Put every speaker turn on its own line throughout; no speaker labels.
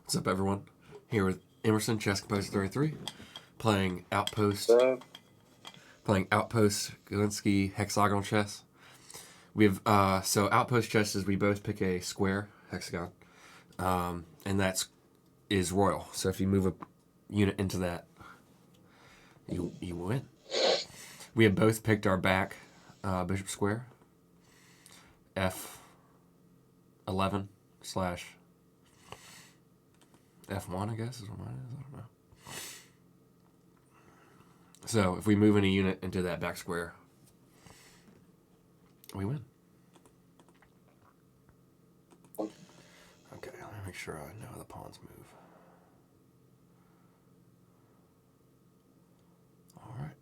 What's up, everyone? Here with Emerson, Chess Composer 33, playing Outpost Gliński Hexagonal Chess. We have so Outpost Chess is we both pick a square hexagon, and that is royal. So if you move a unit into that, you win. We have both picked our back bishop square, F11 / F1, I guess is what mine is. I don't know. So if we move any unit into that back square, we win. Okay, let me make sure I know how the pawns move. All right.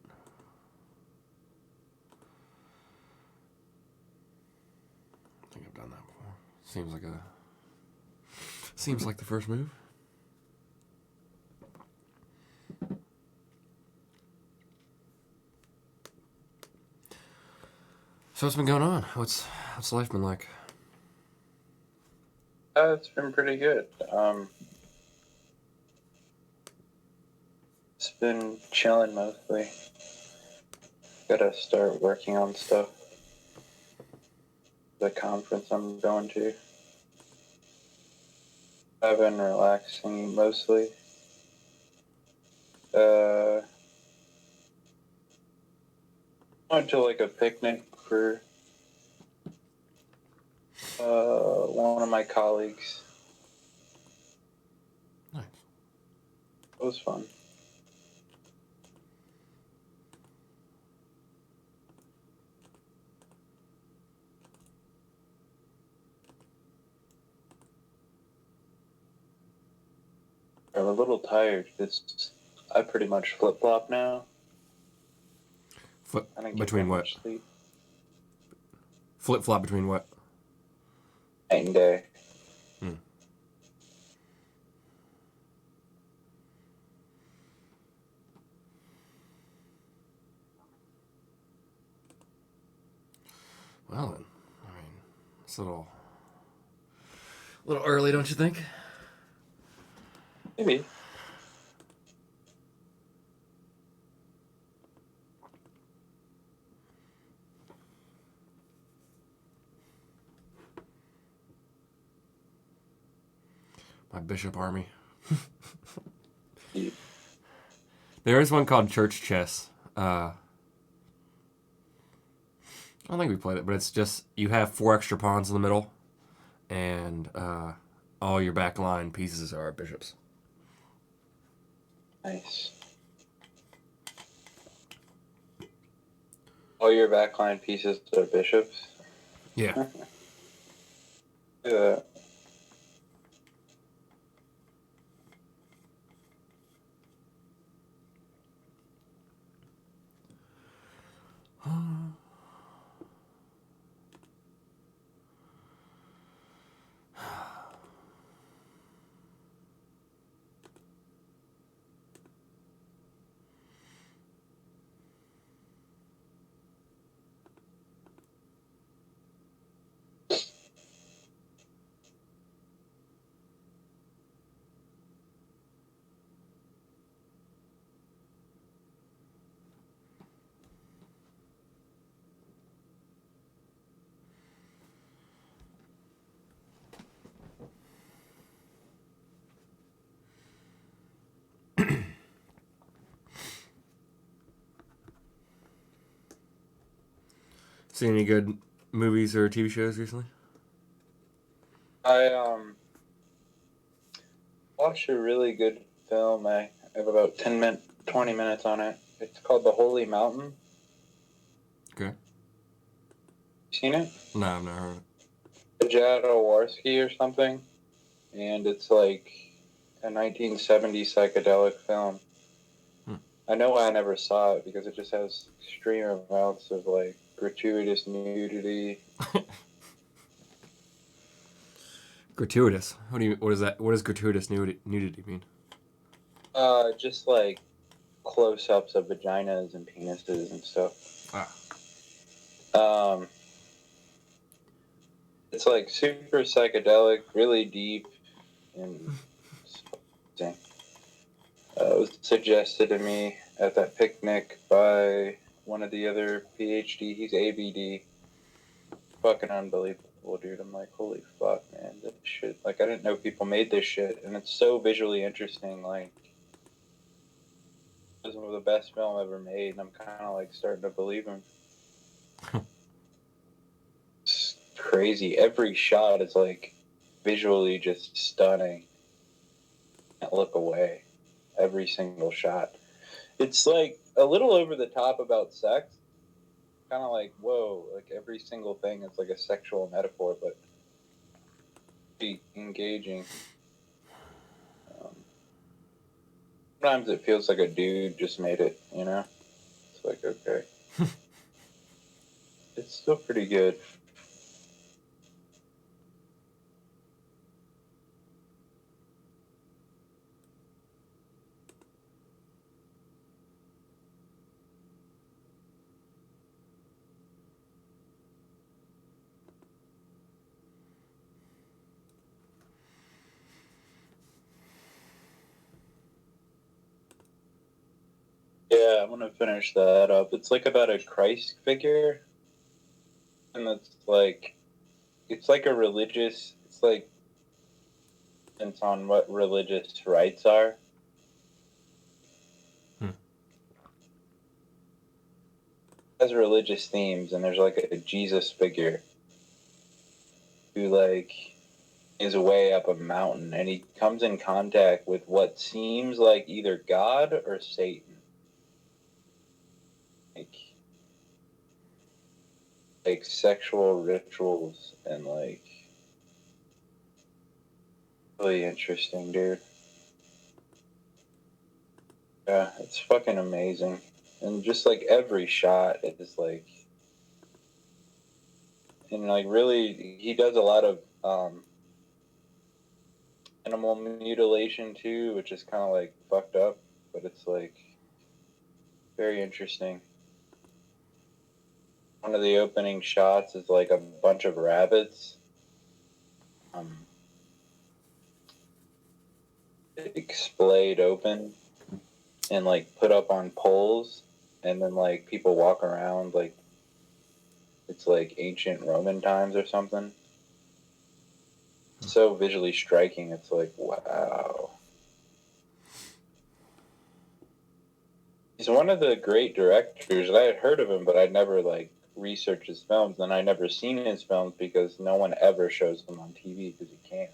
I think I've done that before. Seems like the first move. So what's been going on? What's life been like?
It's been pretty good. It's been chilling mostly. Gotta start working on stuff. The conference I'm going to. I've been relaxing mostly. Went to like a picnic for one of my colleagues.
Nice.
It was fun. I'm a little tired. I pretty much flip-flop now.
Between what? Flip-flop between what?
Night and day.
Well then, I mean, it's a little early, don't you think?
Maybe.
My bishop army.
Yeah.
There is one called Church Chess. I don't think we played it, but it's just you have 4 extra pawns in the middle, and all your back line pieces are bishops.
Nice. All your backline pieces are bishops?
Yeah.
Yeah.
See any good movies or TV shows recently?
I watched a really good film. I have about 20 minutes on it. It's called The Holy Mountain.
Okay.
Seen it?
No, I've never heard of it.
Jaworski or something. And it's like a 1970s psychedelic film. I know why I never saw it, because it just has extreme amounts of like gratuitous nudity.
Gratuitous. What is that? What does gratuitous nudity mean?
Just like close-ups of vaginas and penises and stuff. It's like super psychedelic, really deep, and was suggested to me at that picnic by one of the other PhD. He's ABD. Fucking unbelievable, dude. I'm like, holy fuck, man. This shit. Like, I didn't know people made this shit. And it's so visually interesting. Like, it was the best film ever made. And I'm kind of like starting to believe him. It's crazy. Every shot is like visually just stunning. Can't look away. Every single shot. It's like a little over the top about sex. Kind of like, whoa, like every single thing is like a sexual metaphor, but be engaging. Sometimes it feels like a dude just made it, you know? It's like, okay. It's still pretty good. Yeah, I'm gonna finish that up. It's like about a Christ figure, and it's like a religious, it's like, it's on what religious rites are. It has religious themes, and there's like a Jesus figure who like is way up a mountain, and he comes in contact with what seems like either God or Satan. Like sexual rituals and like really interesting, dude. Yeah, it's fucking amazing. And just like every shot is like, and like really, he does a lot of animal mutilation too, which is kind of like fucked up, but it's like very interesting. One of the opening shots is like a bunch of rabbits splayed open and like put up on poles, and then like people walk around like it's like ancient Roman times or something. So visually striking. It's like, wow. He's one of the great directors. I had heard of him, but I'd never like researched his films, and I never seen his films because no one ever shows them on TV because you can't.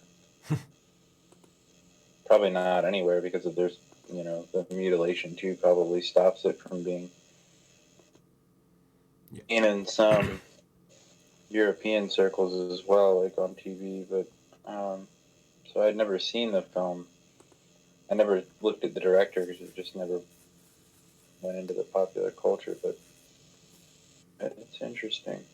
Probably not anywhere because of there's, you know, the mutilation too probably stops it from being in some European circles as well, like on TV. But so I'd never seen the film. I never looked at the director because it just never went into the popular culture, but it's interesting.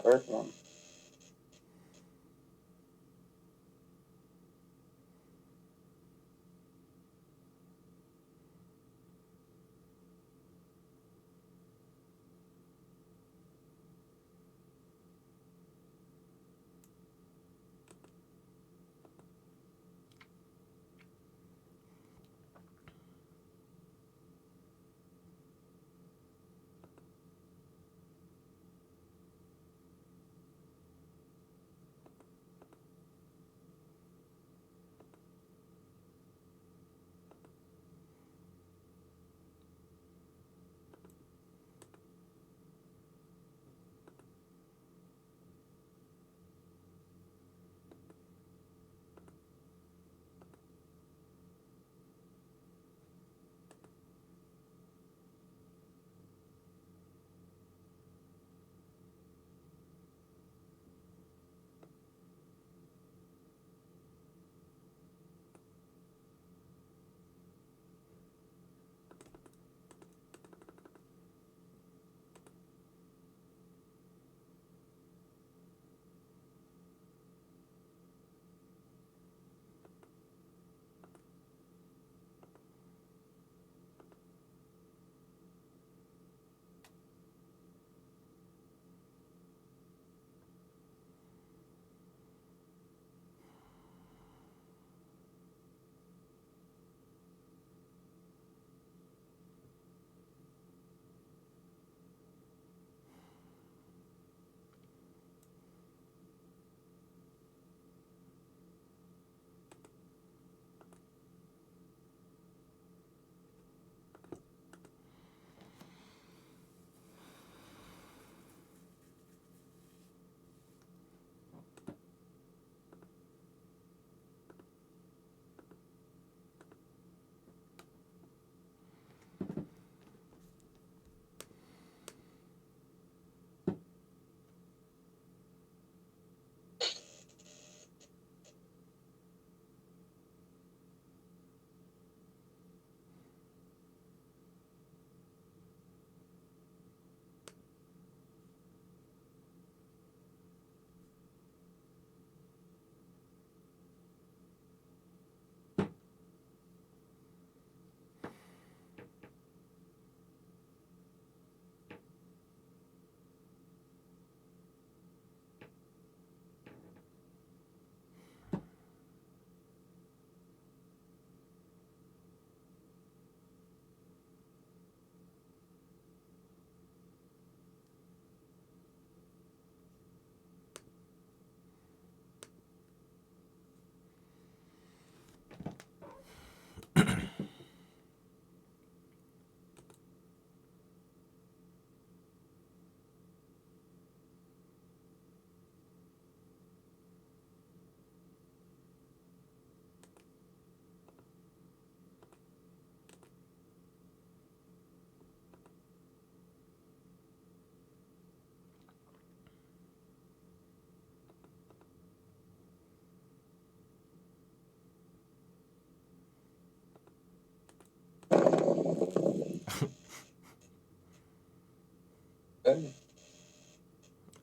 Hard one.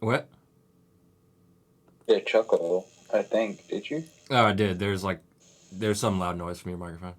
What?
Yeah, chuckle, I think. Did you?
Oh, I did. There's some loud noise from your microphone.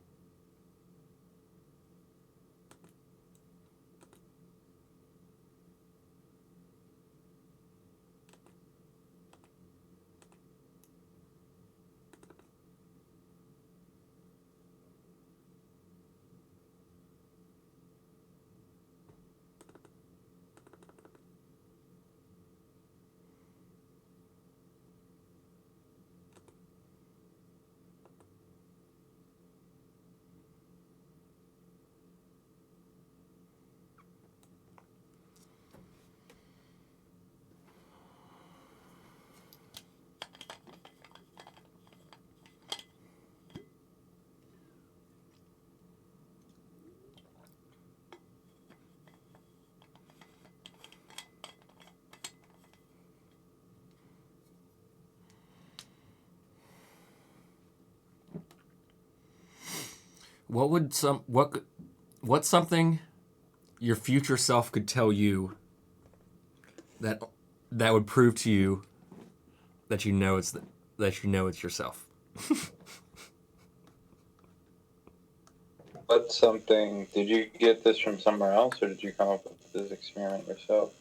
What's something your future self could tell you that would prove to you that you know it's yourself?
What's something? Did you get this from somewhere else, or did you come up with this experiment yourself?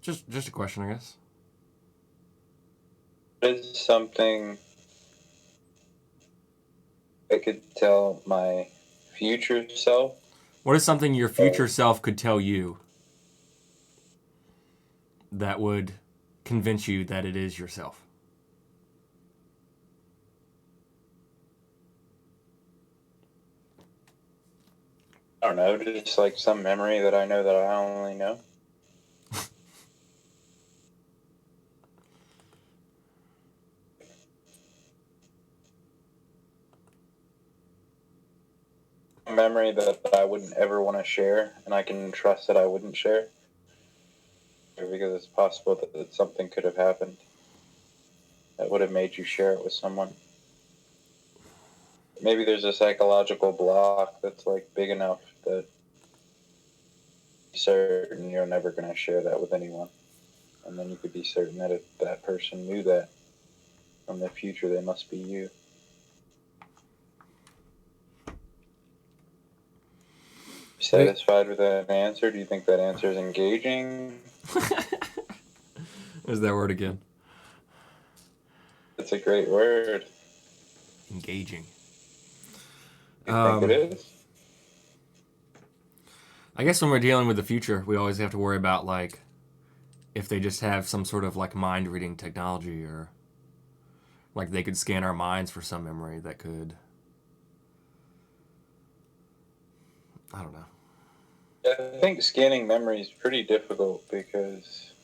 Just a question, I guess.
What is something I could tell my future self?
What is something your future self could tell you that would convince you that it is yourself?
I don't know, just like some memory that I know that I only know. A memory that I wouldn't ever want to share, and I can trust that I wouldn't share. Because it's possible that something could have happened that would have made you share it with someone. Maybe there's a psychological block that's like big enough that you're certain you're never going to share that with anyone. And then you could be certain that if that person knew that from the future, they must be you. Satisfied with that answer? Do you think that answer is engaging?
There's that word again.
It's a great word.
Engaging.
You think it is?
I guess when we're dealing with the future, we always have to worry about like if they just have some sort of like mind reading technology, or like they could scan our minds for some memory that could, I don't know.
I think scanning memory is pretty difficult because,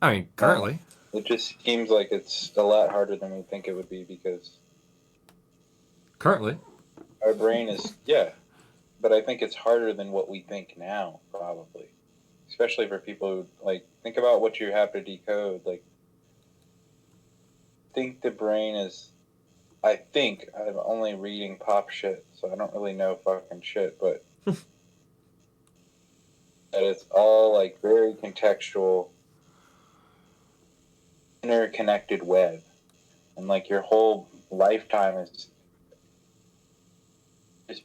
I mean, currently.
It just seems like it's a lot harder than we think it would be because
Currently.
our brain is, yeah, but I think it's harder than what we think now, probably. Especially for people who, like, think about what you have to decode. Like, think the brain is, I think, I'm only reading pop shit, so I don't really know fucking shit, but that it's all, like, very contextual, interconnected web. And, like, your whole lifetime is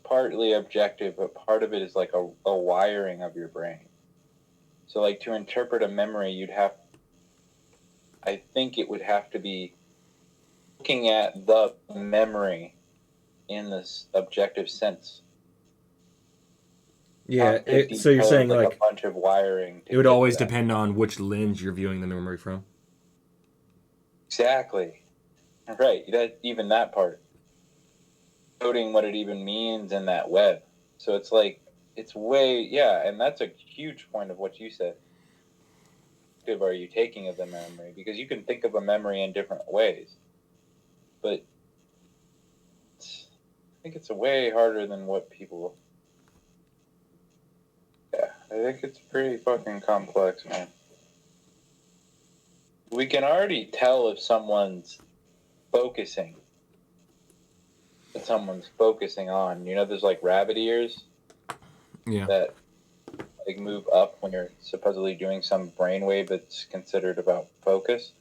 partly objective, but part of it is, like, a wiring of your brain. So, like, to interpret a memory, I think it would have to be looking at the memory in this objective sense.
Yeah, so you're saying like
a bunch of wiring.
It would always depend on which lens you're viewing the memory from.
Exactly. Right. Even that part. Coding what it even means in that web. So it's like, it's way, yeah, and that's a huge point of what you said. Are you taking of the memory? Because you can think of a memory in different ways. But I think it's way harder than what people... Yeah, I think it's pretty fucking complex, man. We can already tell if someone's focusing. That someone's focusing on. You know, there's like rabbit ears.
Yeah.
That like move up when you're supposedly doing some brainwave that's considered about focus,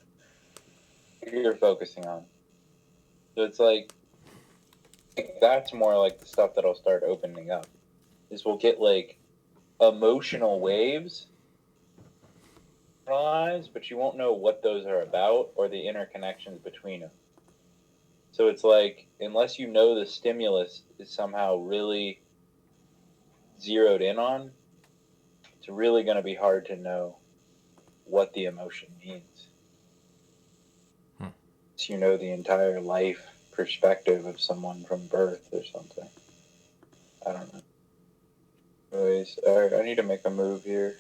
you're focusing on. So it's like that's more like the stuff that'll start opening up. Is we'll get like emotional waves analyzed, but you won't know what those are about or the interconnections between them. So it's like, unless you know the stimulus is somehow really zeroed in on, it's really going to be hard to know what the emotion means. So you know the entire life perspective of someone from birth or something. I don't know. Anyways, alright, I need to make a move here.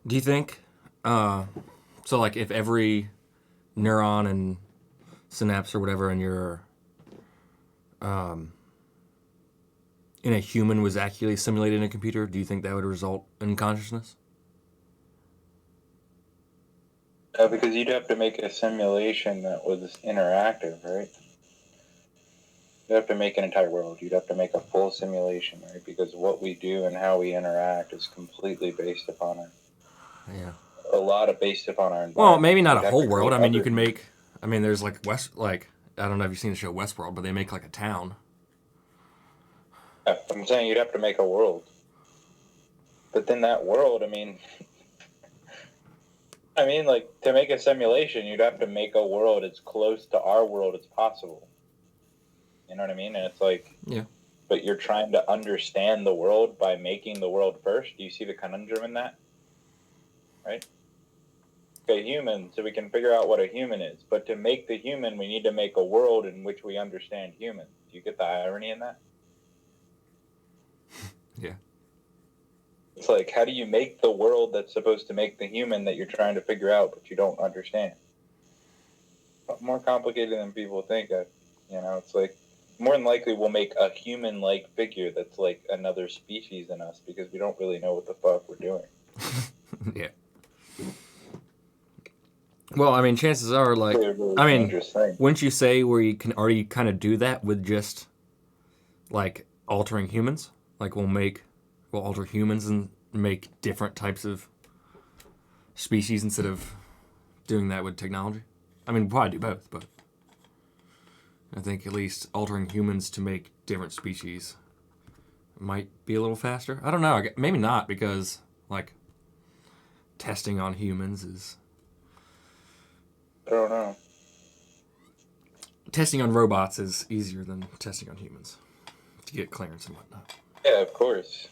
Do you think, so like if every neuron and synapse or whatever in your, in a human was actually simulated in a computer, do you think that would result in consciousness?
Because you'd have to make a simulation that was interactive, right? You'd have to make an entire world. You'd have to make a full simulation, right? Because what we do and how we interact is completely based upon it.
Yeah.
A lot of based upon our environment.
Well, maybe not
You'd
a
have
whole
to
world.
create
I mean, you
other-
can make. I mean, there's like I don't know if you've seen the show Westworld, but they make like a town.
Yeah, I'm saying you'd have to make a world. But then that world, I mean, like, to make a simulation, you'd have to make a world as close to our world as possible. You know what I mean? And it's like,
Yeah.
but you're trying to understand the world by making the world first. Do you see the conundrum in that? Right? Okay, human, so we can figure out what a human is. But to make the human, we need to make a world in which we understand humans. Do you get the irony in that?
Yeah.
It's like, how do you make the world that's supposed to make the human that you're trying to figure out, but you don't understand? More complicated than people think. It's like, more than likely we'll make a human-like figure that's like another species in us because we don't really know what the fuck we're doing.
Yeah. Well, I mean, chances are, like,
Really
I mean,
dangerous thing.
wouldn't you say where you can already kind of do that with just, like, altering humans? Like, we'll alter humans and make different types of species instead of doing that with technology? I mean, we'll probably do both, but I think at least altering humans to make different species might be a little faster. I don't know. Maybe not, because, like, testing on humans is...
I don't know.
Testing on robots is easier than testing on humans to get clearance and whatnot.
Yeah, of course.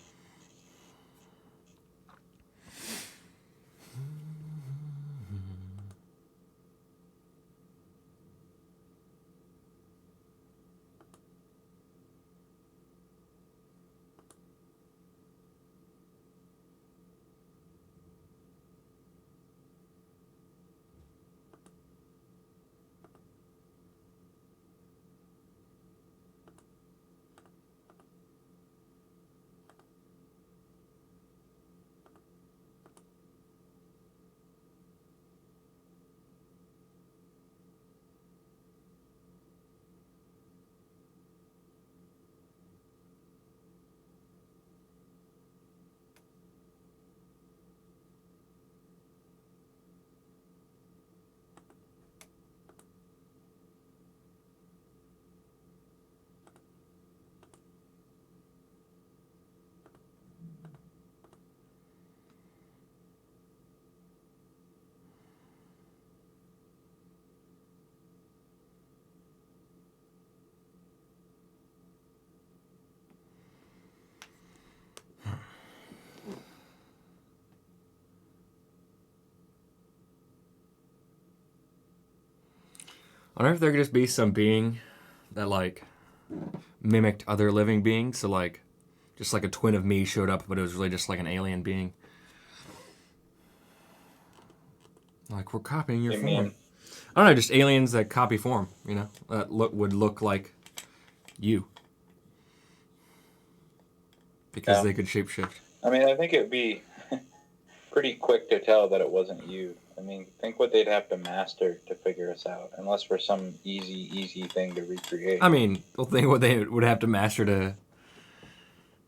I wonder if there could just be some being that, like, mimicked other living beings. So, like, just like a twin of me showed up, but it was really just like an alien being. Like, we're copying your form.
Mean?
I don't know, just aliens that copy form, you know? That would look like you. Because they could shapeshift.
I mean, I think it'd be pretty quick to tell that it wasn't you. I mean, think what they'd have to master to figure us out, unless for some easy thing to recreate.
I mean, well, think what they would have to master to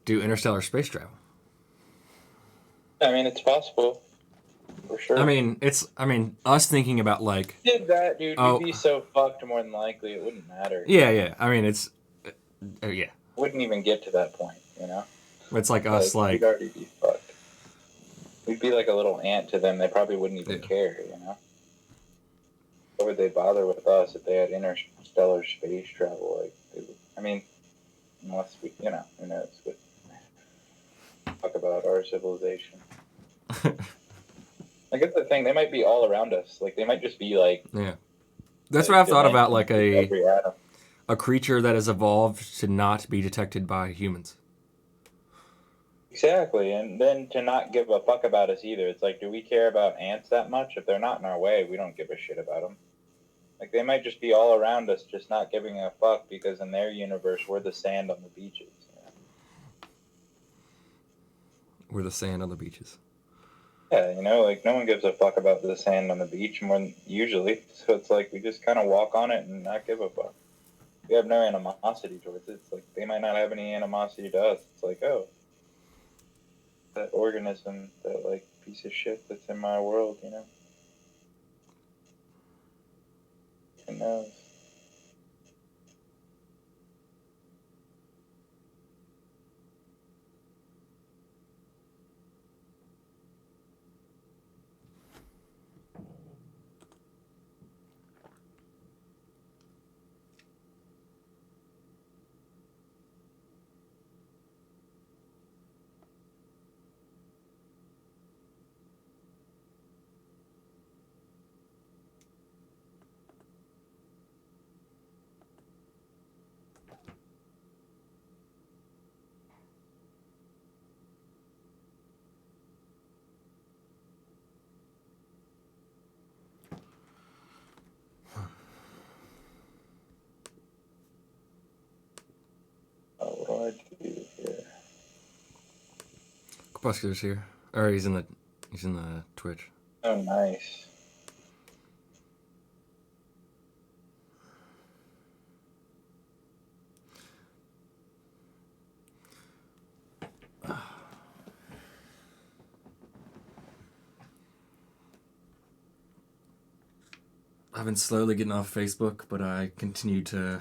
do interstellar space travel.
I mean, it's possible. For sure.
I mean, us thinking about, like...
Did that, dude, you'd be so fucked more than likely, it wouldn't matter.
Yeah. I mean, it's... yeah.
Wouldn't even get to that point, you know?
It's like us, like...
We'd already be fucked. We'd be like a little ant to them. They probably wouldn't even care, you know? Why would they bother with us if they had interstellar space travel? Like, I mean, unless we, you know, who knows? But talk about our civilization. Like, that's the thing. They might be all around us. Like, they might just be like...
Yeah. That's what I've thought about, like
every atom.
A creature that has evolved to not be detected by humans.
Exactly, and then to not give a fuck about us either. It's like, do we care about ants that much? If they're not in our way, we don't give a shit about them. Like, they might just be all around us, just not giving a fuck, because in their universe, we're the sand on the beaches. You know?
We're the sand on the beaches.
Yeah, you know, like, no one gives a fuck about the sand on the beach more usually. So it's like, we just kind of walk on it and not give a fuck. We have no animosity towards it. It's like, they might not have any animosity to us. It's like, oh, that organism, that, like, piece of shit that's in my world, you know? Who knows? What do I do here?
Corpuscular's here. Or he's in the Twitch.
Oh, nice.
I've been slowly getting off Facebook, but I continue to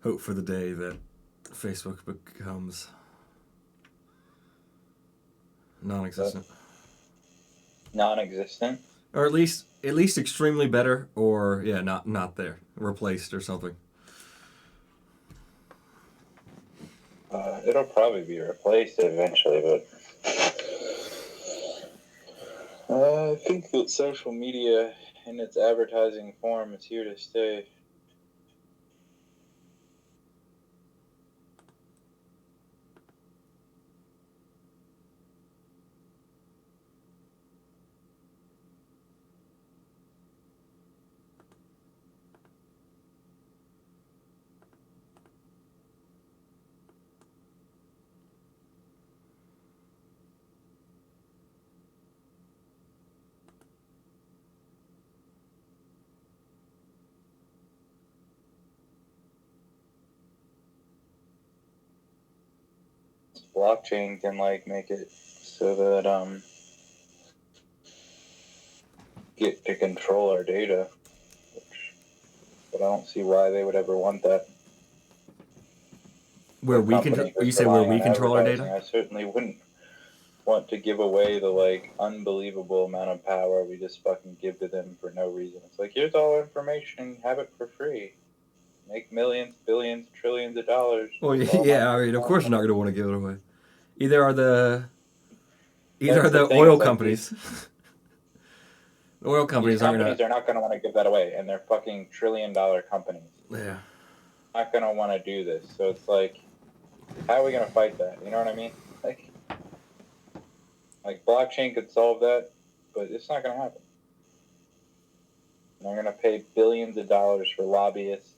hope for the day that Facebook becomes non-existent.
Non-existent?
Or at least extremely better, or yeah, not there, replaced or something.
It'll probably be replaced eventually, but I think that social media in its advertising form is here to stay. Blockchain can like make it so that get to control our data, but I don't see why they would ever want that.
Where we control? You say where we control our data?
I certainly wouldn't want to give away the like unbelievable amount of power we just fucking give to them for no reason. It's like, here's all information, have it for free. Make millions, billions, trillions of dollars.
Well, yeah, I mean, of course you're not going to want to give it away. Either are the oil companies. The oil companies
are not going to want to give that away, and they're fucking $1 trillion companies.
Yeah.
Not going to want to do this. So it's like, how are we going to fight that? You know what I mean? Like blockchain could solve that, but it's not going to happen. They're going to pay billions of dollars for lobbyists.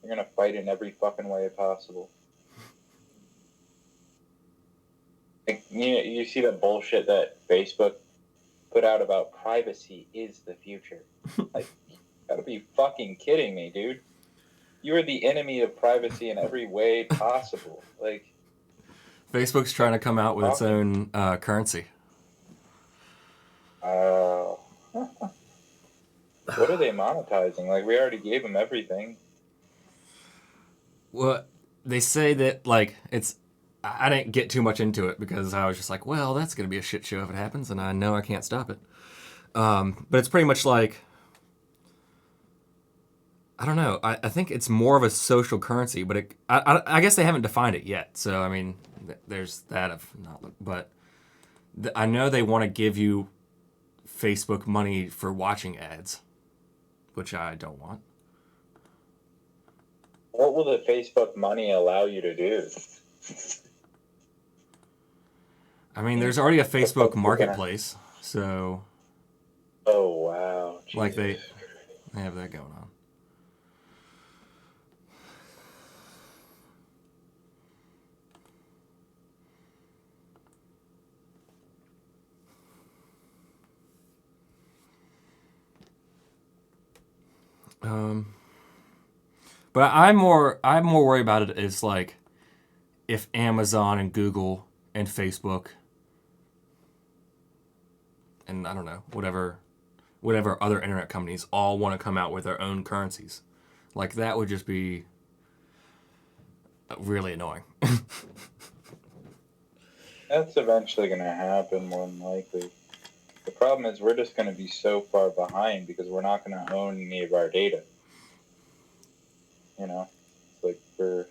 They're going to fight in every fucking way possible. Like, you see the bullshit that Facebook put out about privacy is the future. Like, you gotta be fucking kidding me, dude. You are the enemy of privacy in every way possible. Like,
Facebook's trying to come out with its own currency.
What are they monetizing? Like, we already gave them everything.
Well, they say that, like, it's... I didn't get too much into it because I was just like, well, that's going to be a shit show if it happens, and I know I can't stop it. But it's pretty much like... I don't know. I think it's more of a social currency, but I guess they haven't defined it yet. So, I mean, there's that. But I know they want to give you Facebook money for watching ads, which I don't want.
What will the Facebook money allow you to do?
I mean, there's already a Facebook Marketplace, so.
Oh wow! Jesus.
Like they have that going on. But I'm more worried about it is like if Amazon and Google and Facebook and I don't know, whatever other internet companies all want to come out with their own currencies. Like that would just be really annoying.
That's eventually going to happen, more than likely. The problem is we're just going to be so far behind because we're not going to own any of our data. You know, it's like we're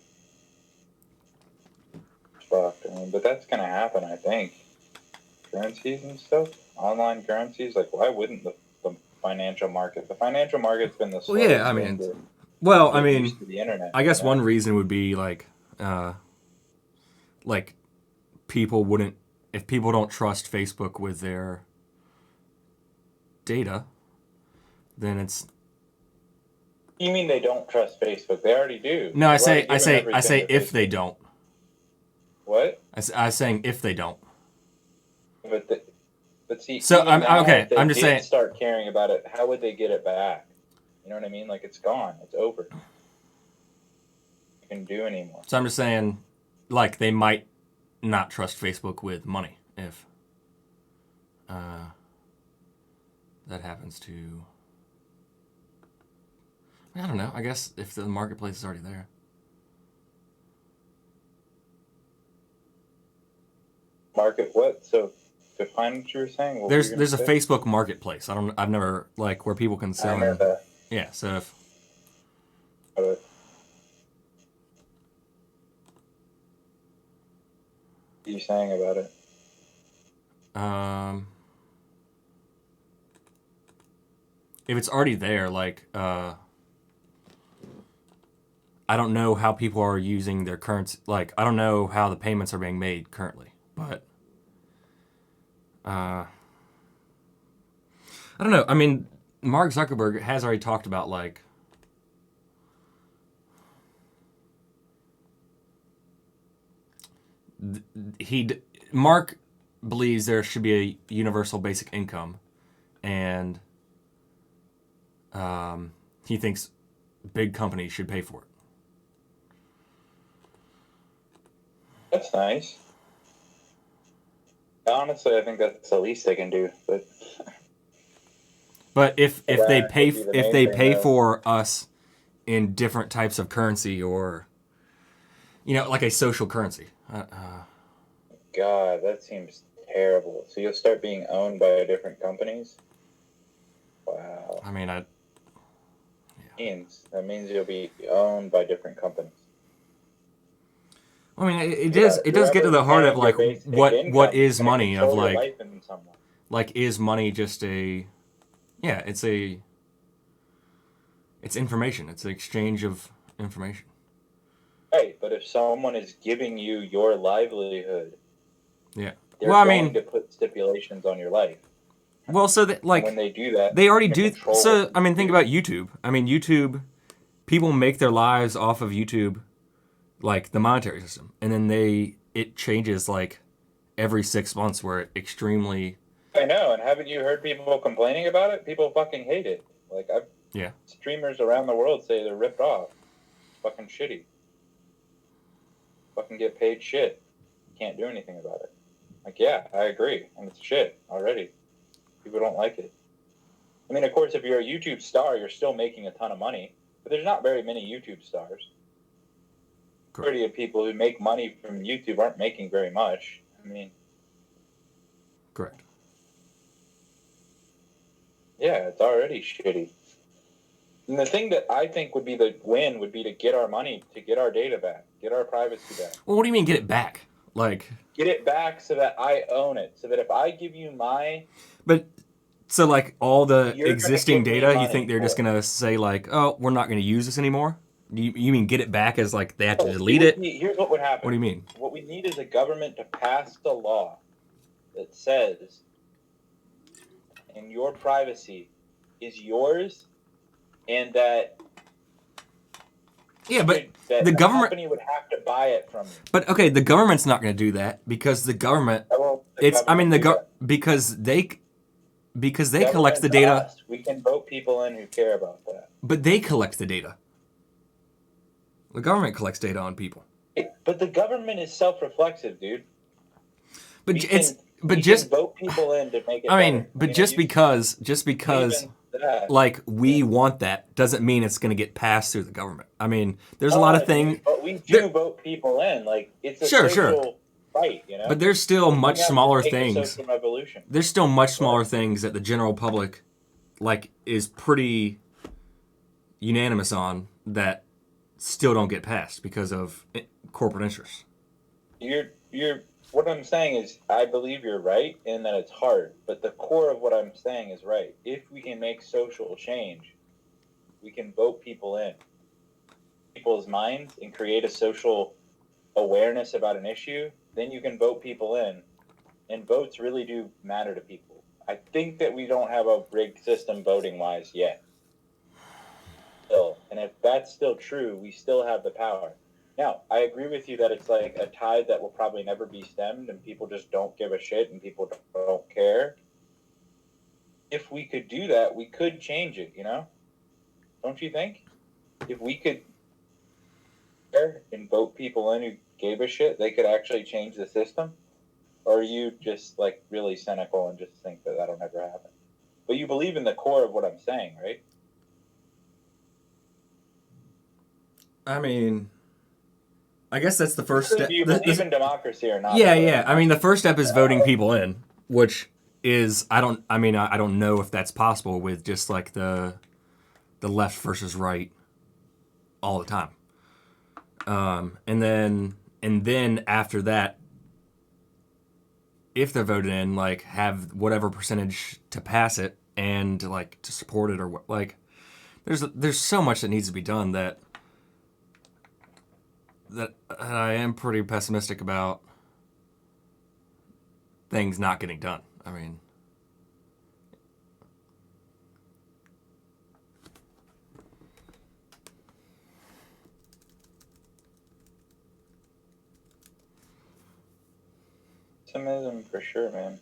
fucked. I mean, but that's going to happen, I think. Currencies and stuff, online currencies. Like, why wouldn't the financial market? The financial market's been the slowest.
Well, yeah, I mean,
to the internet.
I guess one reason would be like people wouldn't, if people don't trust Facebook with their data, then it's.
You mean they don't trust Facebook? They already do.
No, I say if they don't.
What?
I was saying if they don't.
But see.
So I'm okay. I'm just saying.
Start caring about it. How would they get it back? You know what I mean? Like it's gone. It's over. You can do anymore.
So I'm just saying, like they might not trust Facebook with money if that happens to. I don't know. I guess if the marketplace is already there.
Market what? So define what you were saying.
There's a Facebook marketplace. I've never like where people can sell.
I know that.
Yeah. So if.
What are you saying about it?
If it's already there, like I don't know how people are using their currency. Like, I don't know how the payments are being made currently, but I don't know. I mean, Mark Zuckerberg has already talked about like Mark believes there should be a universal basic income, and he thinks big companies should pay for it.
That's nice. Honestly, I think that's the least they can do.
But if they pay for us in different types of currency, or like a social currency.
God, that seems terrible. So you'll start being owned by different companies. Wow.
I mean,
that means you'll be owned by different companies.
I mean, it does get to the heart of like what is money, of like is money just it's information. It's an exchange of information.
Right, but if someone is giving you your livelihood,
they're
going to put stipulations on your life.
Well, so that like
when they do that,
they already do. So I mean, think about YouTube. I mean, YouTube, people make their lives off of YouTube. Like the monetary system, and then it changes like every 6 months where it extremely.
I know, and haven't you heard people complaining about it? People fucking hate it. Like streamers around the world say they're ripped off. Fucking shitty. Fucking get paid shit. Can't do anything about it. Like yeah, I agree, and it's shit already. People don't like it. I mean, of course, if you're a YouTube star, you're still making a ton of money, but there's not very many YouTube stars. Majority of people who make money from YouTube aren't making very much. I mean,
correct.
Yeah, it's already shitty. And the thing that I think would be the win would be to get our money, to get our data back, get our privacy back.
Well, what do you mean get it back? Like
get it back so that I own it, so that if I give you my.
But so like all the existing data, you think they're just gonna say like, oh, we're not gonna use this anymore? You mean get it back as like they have to delete it?
Here's what would happen.
What do you mean?
What we need is a government to pass the law that says, and your privacy is yours, and that
but
that
the government
company would have to buy it from you.
But okay, the government's not going to do that because the government. Because they collect the data.
Us. We can vote people in who care about that.
But they collect the data. The government collects data on people.
But the government is self-reflexive, dude.
But
we
can
vote people in to make it.
I mean,
better.
but just because like we want that doesn't mean it's going to get passed through the government. I mean, there's a lot of things.
But we do vote people in. Like it's a social fight, you know.
But there's still much smaller things.
Revolution.
There's still much smaller things that the general public, like, is pretty unanimous on that still don't get passed because of corporate interests.
What I'm saying is, I believe you're right in that it's hard, but the core of what I'm saying is right. If we can make social change, we can vote people in people's minds and create a social awareness about an issue, then you can vote people in, and votes really do matter to people. I think that we don't have a rigged system voting-wise yet. Still, and if that's still true, we still have the power. Now, I agree with you that it's like a tide that will probably never be stemmed and people just don't give a shit and people don't care. If we could do that, we could change it, you know? Don't you think? If we could and vote people in who gave a shit, they could actually change the system? Or are you just like really cynical and just think that that'll never happen? But you believe in the core of what I'm saying, right?
I mean, I guess that's the first step.
Do you believe in democracy or not?
Yeah. I mean, the first step is voting people in, which is I don't know if that's possible with just like the left versus right all the time. And then after that, if they're voted in, like have whatever percentage to pass it and like to support it or what, like there's so much that needs to be done that I am pretty pessimistic about things not getting done. I mean,
pessimism for sure, man.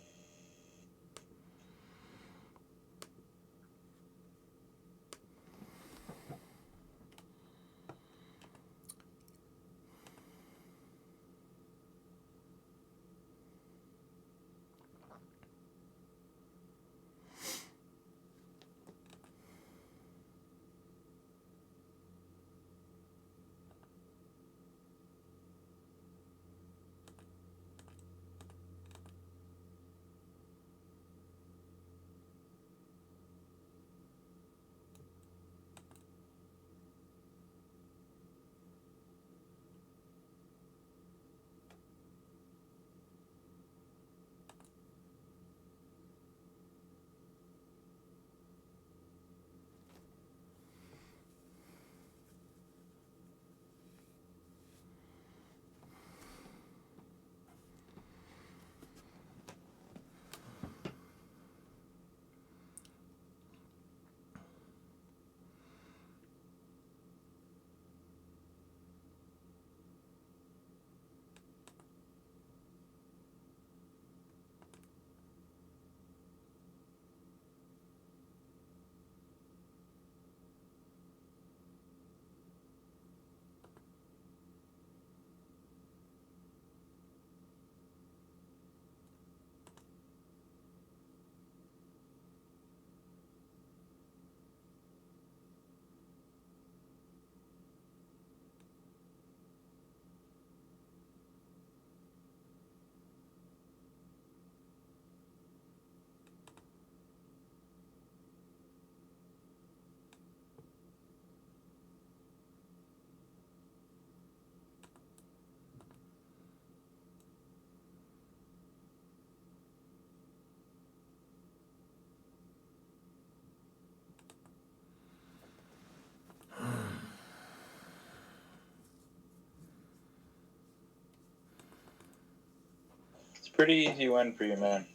pretty easy win for you, man.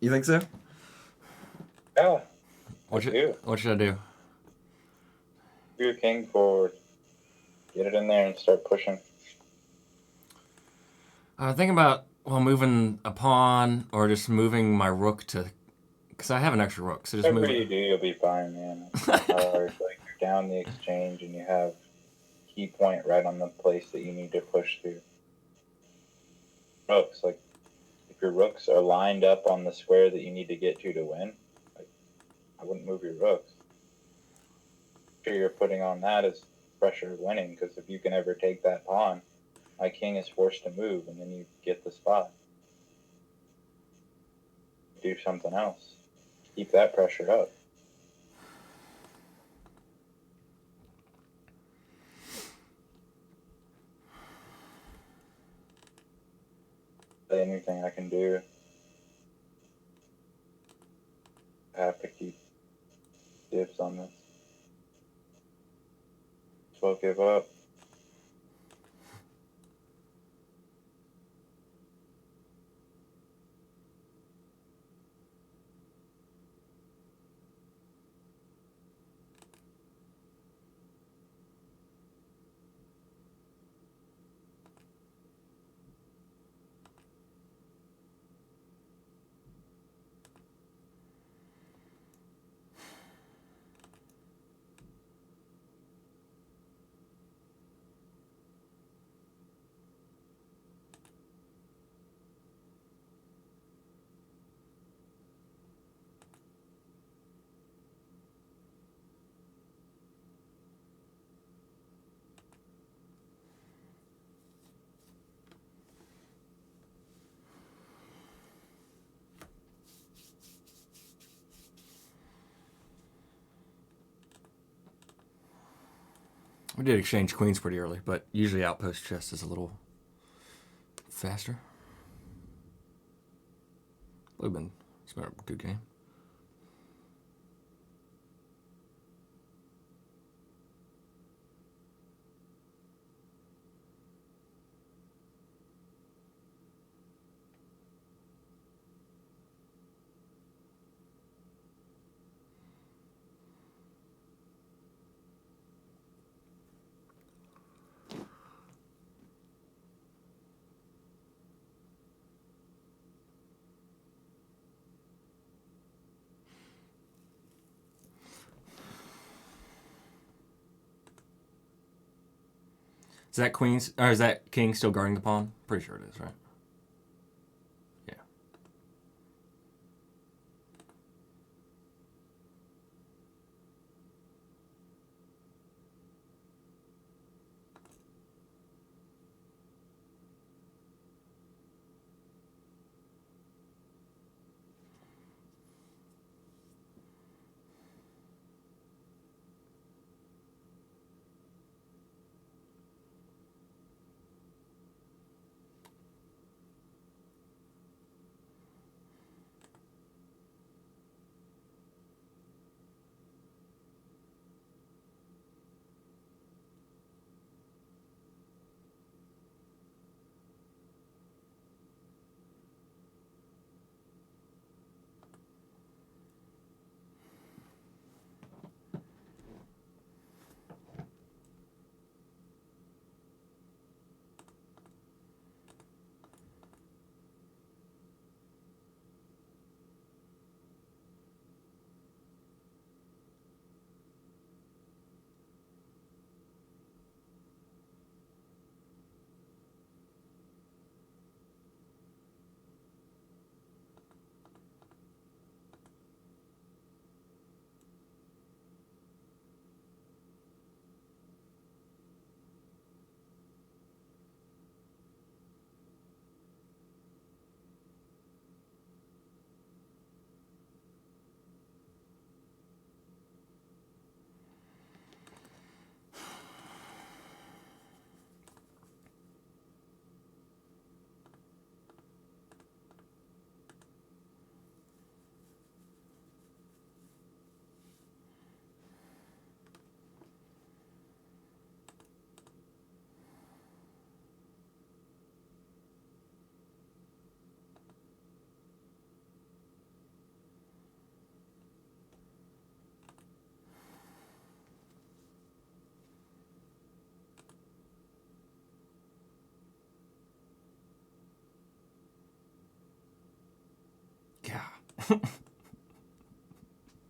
You think so?
Yeah.
What should I do?
Do a king forward. Get it in there and start pushing.
Thinking about moving a pawn or just moving my rook to, because I have an extra rook. So just
Whatever
move.
you do, you'll be fine, man. It's not hard. Like you're down the exchange and you have key point right on the place that you need to push through. Rooks, like if your rooks are lined up on the square that you need to get to win, like I wouldn't move your rooks. Sure, you're putting on that as pressure of winning, because if you can ever take that pawn, my king is forced to move, and then you get the spot. Do something else. Keep that pressure up. Anything I can do. I have to keep dibs on this. So I'll give up.
We did exchange queens pretty early, but usually Outpost Chess is a little faster. It's been a good game. Is that queen's or is that king still guarding the pawn? Pretty sure it is, right? Yeah.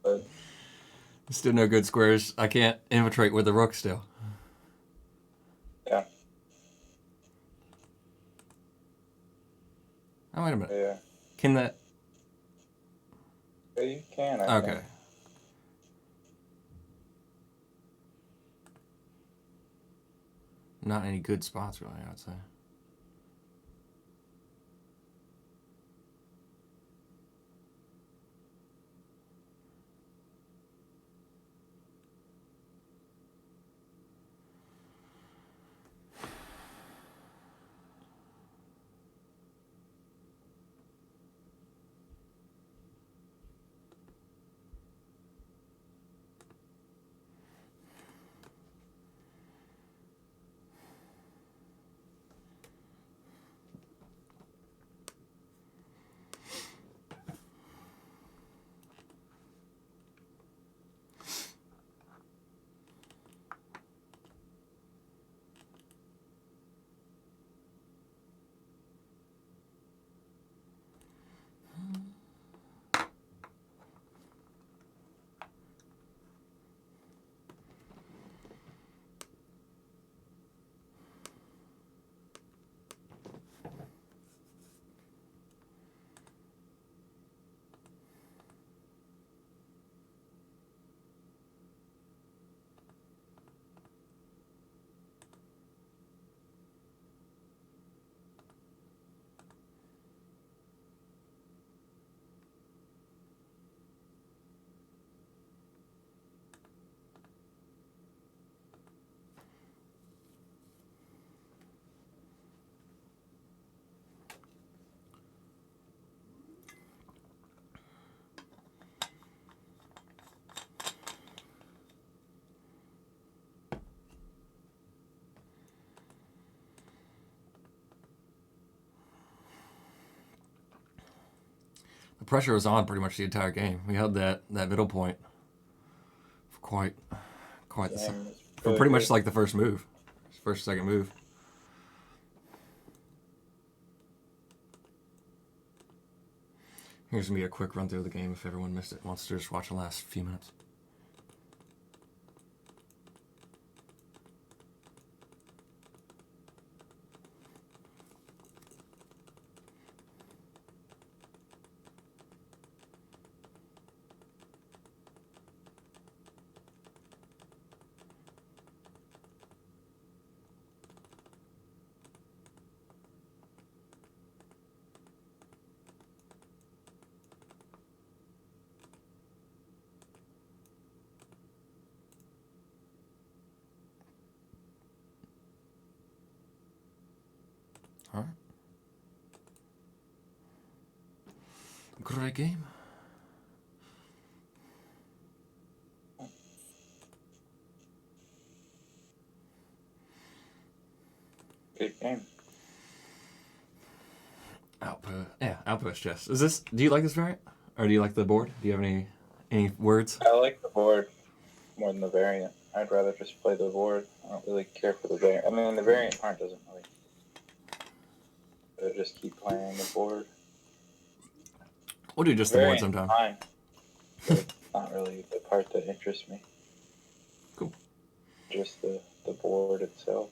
But
Still no good squares. I can't infiltrate with the rook still.
yeah.
Oh, wait a minute.
Yeah.
Can that...
Yeah, you can, I
Okay.
think.
Not any good spots, really, I would say. The pressure was on pretty much the entire game. We held that middle point for quite
Damn, it's
for
really
pretty much
good.
like the first move. Second move. Here's going to be a quick run through of the game if everyone missed it, wants to just watch the last few minutes. All right. Great game.
Good game.
Outpost Chess. Is this? Do you like this variant, or do you like the board? Do you have any words?
I like the board more than the variant. I'd rather just play the board. I don't really care for the variant. I mean, the variant part doesn't really. I just keep playing the board.
We'll do just the board
Variant's
sometime.
fine, but it's not really the part that interests me.
Cool.
Just the board itself.